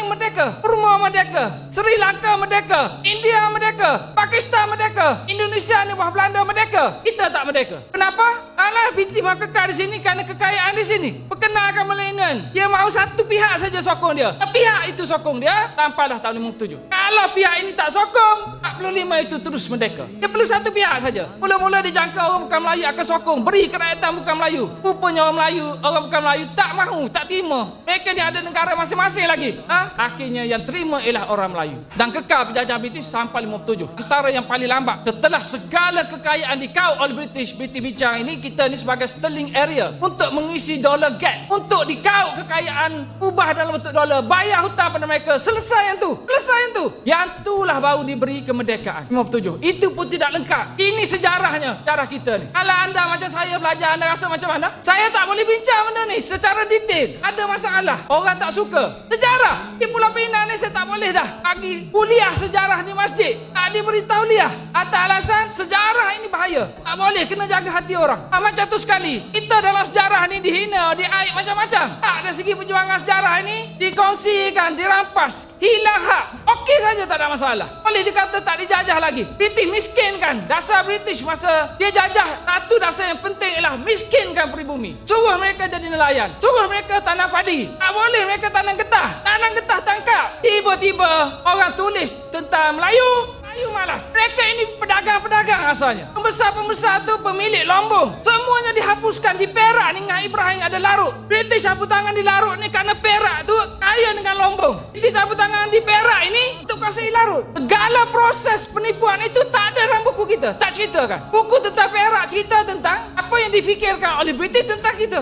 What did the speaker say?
Melayu merdeka, Burma merdeka, Sri Lanka merdeka, India merdeka, Pakistan merdeka, Indonesia ni bawah Belanda merdeka. Kita tak merdeka. Kenapa? Alah, binti mahu kekal di sini kerana kekayaan di sini. Perkenalkan Melayu. Dia mahu satu pihak saja sokong dia. Pihak itu sokong dia, tanpa dah tahun 57. Kalau pihak ini tak sokong, 45 itu terus merdeka. Dia perlu satu pihak saja. Mula-mula dijangka orang bukan Melayu akan sokong, beri kerakyatan bukan Melayu. Rupanya orang Melayu, orang bukan Melayu tak mahu, tak terima. Mereka ni ada negara masing-masing lagi. Akhirnya yang terima ialah orang Melayu. Dan kekal penjajah British sampai 57. Antara yang paling lambat, setelah segala kekayaan dikau oleh British bincang ini, kita ni sebagai sterling area untuk mengisi dollar gap, untuk dikau kekayaan, ubah dalam bentuk dolar, bayar hutang pada mereka. Selesai yang tu. Yang itulah baru diberi kemerdekaan 57. Itu pun tidak lengkap. Ini sejarahnya, sejarah kita ni. Kalau anda macam saya belajar, anda rasa macam mana? Saya tak boleh bincang benda ni secara detail. Ada masalah, orang tak suka. Sejarah di Pulau Pinang ni saya tak boleh dah bagi kuliah sejarah di masjid. Tak diberi tauliah atas alasan sejarah ini bahaya. Tak boleh, kena jaga hati orang. Macam tu sekali. Kita dalam sejarah ni dihina, diaib macam-macam. Tak, dari segi perjuangan sejarah ini dikongsikan, dirampas, hilang hak. Okey saja, tak ada masalah. Boleh dikata tak dijajah lagi. British miskin kan. Dasar British masa dia jajah, satu dasar yang penting ialah miskinkan peribumi. Suruh mereka jadi nelayan, suruh mereka tanam padi. Tak boleh mereka tanam getah. Tanam getah tangkap. Tiba-tiba orang tulis tentang Melayu malas. Mereka ini pedagang-pedagang asalnya. Pembesar-pembesar tu pemilik lombong. Semuanya dihapuskan. Di Perak ni dengan Ibrahim ada larut. British sapu tangan di larut ni kerana Perak tu kaya dengan lombong. British sapu tangan di Perak ini untuk kasih larut. Segala proses penipuan itu tak ada dalam buku kita. Tak ceritakan. Buku tentang Perak cerita tentang apa yang difikirkan oleh British tentang kita.